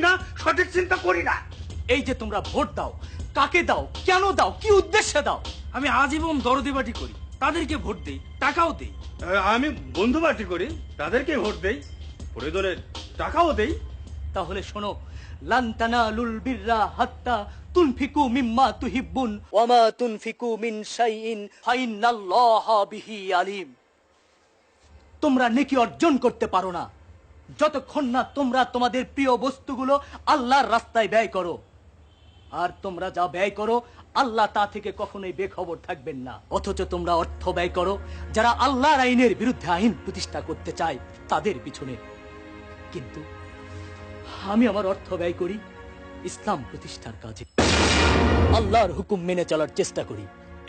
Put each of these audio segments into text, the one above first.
না, সঠিক চিন্তা করি না। এই যে তোমরা ভোট দাও, কাকে দাও, কেন দাও, কি উদ্দেশ্যে দাও? আমি আজীবন দরদিবাটি করি, তাদেরকে ভোট দেই, টাকাও দেই। আমি বন্ধু পার্টি করি, তাদেরকে ভোট দেই, প্রয়োজনে টাকাও দেই। তাহলে শোনো, লান তানালুল বিররা হাত্তা তুনফিকু মিম্মা তুহিব্বুন ওয়া মা তুনফিকু মিন শাইইন ফাইন্নাল্লাহা বিহি আলিম। তোমরা নেকি অর্জন করতে পারো না যতক্ষণ না তোমরা তোমাদের প্রিয় বস্তুগুলো আল্লাহর রাস্তায় ব্যয় করো। আর তোমরা যা ব্যয় করো আল্লাহ তা থেকে কখনোই বেখবর থাকবেন না। অথচ তোমরা অর্থ ব্যয় করো যারা আল্লাহর আইনের বিরুদ্ধে আইন প্রতিষ্ঠা করতে চায় তাদের পিছনে। কিন্তু আমি আমার অর্থ ব্যয় করি ইসলাম প্রতিষ্ঠার কাজে, আল্লাহর হুকুম মেনে চলার চেষ্টা করি।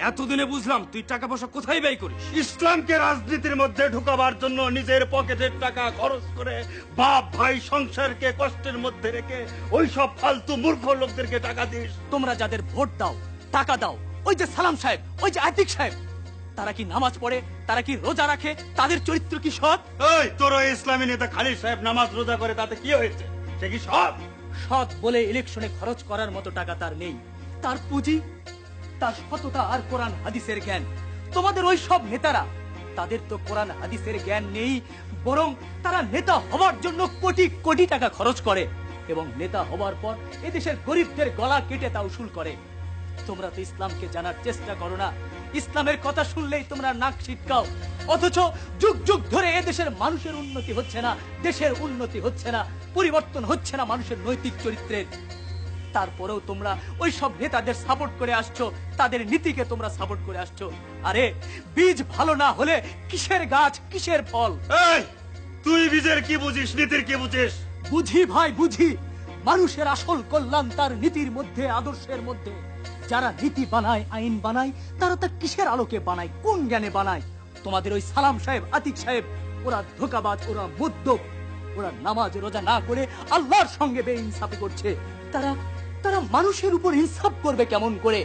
এতদিনে বুঝলাম তুই টাকা পয়সা কোথায় ব্যয় করিস। ইসলামকে রাজনীতির মধ্যে ঢুকাবার জন্য নিজের পকেটের টাকা খরচ করে বাপ ভাই সংসারকে কষ্টের মধ্যে রেখে ওই সব ফালতু মূর্খ লোকদেরকে টাকা দিস। তোমরা যাদের ভোট দাও, টাকা দাও, ওই যে সালাম সাহেব, ওই যে আতিক সাহেব, তারা কি নামাজ পড়ে, তারা কি রোজা রাখে, তাদের চরিত্র কি সৎ? ওই তোর ওই ইসলামী নেতা খালিদ সাহেব নামাজ রোজা করে, তাতে কি হয়েছে? সে কি সৎ? সৎ বলে ইলেকশনে খরচ করার মতো টাকা তার নেই। তার পুঁজি, তার সততা আর কোরআন হাদিসের জ্ঞান। তোমাদের ওই সব নেতারা, তাদের তো কোরআন হাদিসের জ্ঞান নেই, বরং তারা নেতা হবার জন্য কোটি কোটি টাকা খরচ করে এবং নেতা হবার পর এদেশের গরিবদের গলা কেটে তা উসুল করে। তোমরা তো ইসলামকে জানার চেষ্টা করো না, ইসলামের কথা শুনলেই তোমরা নাক ছিটকাও। অথচ যুগ যুগ ধরে এদেশের মানুষের উন্নতি হচ্ছে না, দেশের উন্নতি হচ্ছে না, পরিবর্তন হচ্ছে না মানুষের নৈতিক চরিত্রের। তারপরেও তোমরা ওই সব নেতাদের সাপোর্ট করে আসছো, তাদের নীতিকে তোমরা সাপোর্ট করে আসছো। আরে বীজ ভালো না হলে কিসের গাছ, কিসের ফল? এই তুই বীজের কি বুঝিস, নীতির কি বুঝিস? বুঝি ভাই, বুঝি। মানুষের আসল কল্যাণ তার নীতির মধ্যে, আদর্শের মধ্যে। যারা নীতি বানায়, আইন বানায়, তারা তা কিসের আলোকে বানায়, কোন জ্ঞানে বানায়? তোমাদের ওই সালাম সাহেব, আতিক সাহেব, ওরা ধোঁকাবাজ, ওরা মদ্যপ, ওরা নামাজ রোজা না করে আল্লাহর সঙ্গে বেইনসাফি করছে। তারা মানুষের উপর ইনসাফ করবে কেমন করে?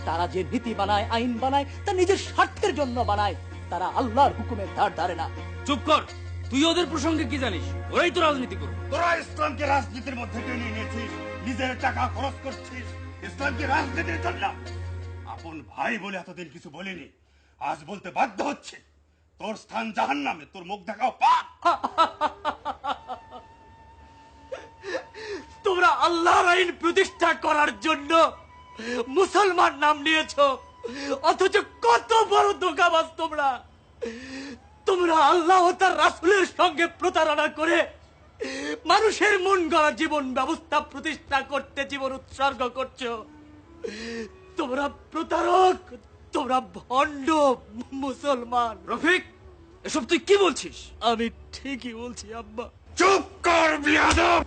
তারা যে নীতি বানায়, আইন বানায়, তা নিজের স্বার্থের জন্য বানায়। তারা আল্লাহর হুকুমের ধার ধারে না। চুপ কর, তুই ওদের প্রসঙ্গে কি জানিস? ওরাই তো রাজনীতি করবে। তোরা ইসলামকে রাজনীতির মধ্যে টেনে নিয়েছিস, নিজের টাকা খরচ করছিস ইসলামকে রাজনীতির জন্য। আপন ভাই বলে এতদিন কিছু বলিনি, আজ বলতে বাধ্য হচ্ছে। তোর স্থান জাহান্নামে, তোর মুখ দেখাও পাপ। তোমরা আল্লাহর আইন প্রতিষ্ঠা করার জন্য মুসলমান নাম নিয়েছো, অথচ কত বড় ধোঁকাবাজ তোমরা। তোমরা আল্লাহ ও তার রাসূলের সঙ্গে প্রতারণা করে মানুষের মন গড়া জীবন ব্যবস্থা প্রতিষ্ঠা করতে জীবন উৎসর্গ করছো। তোমরা প্রতারক, তোমরা ভণ্ড মুসলমান। রফিক, এসব তুই কি বলছিস? আমি ঠিকই বলছি আব্বা। চুপ কর বিয়াদব!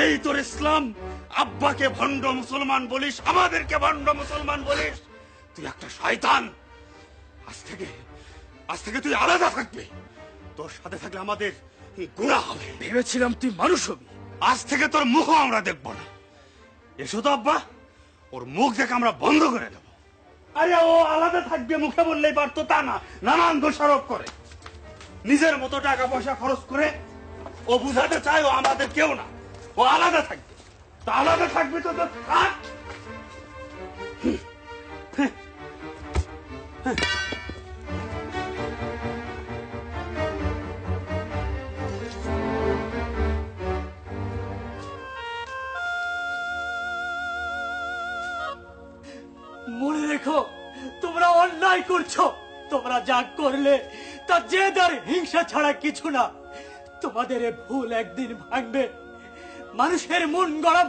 এই তোর ইসলাম? আব্বাকে ভণ্ড মুসলমান বলিস, আমাদেরকে ভণ্ড মুসলমান বলিস? তুই একটা শয়তান। আজ থেকে তুই আলাদা থাকবি। তোর সাথে থাকলে আমাদের গুনাহ হবে। ভেবেছিলাম তুই মানুষ হবি। আজ থেকে তোর মুখও আমরা দেখবো না। এসো তো আব্বা, ওর মুখ দেখে আমরা বন্ধ করে দেবো। আরে ও আলাদা থাকবে মুখে বললেই পারতো, তা না, নানান দোষারোপ করে। নিজের মতো টাকা পয়সা খরচ করে ও বুঝাতে চায় ও আমাদের কেউ না, ও আলাদা থাকবে। তা আলাদা থাকবে তো থাক। মনে রেখো, তোমরা অন্যায় করছো। তোমরা যা করলে তা জেদ আর হিংসা ছাড়া কিছু না। তোমাদের এ ভুল একদিন ভাঙবে। মানুষের মন গড়া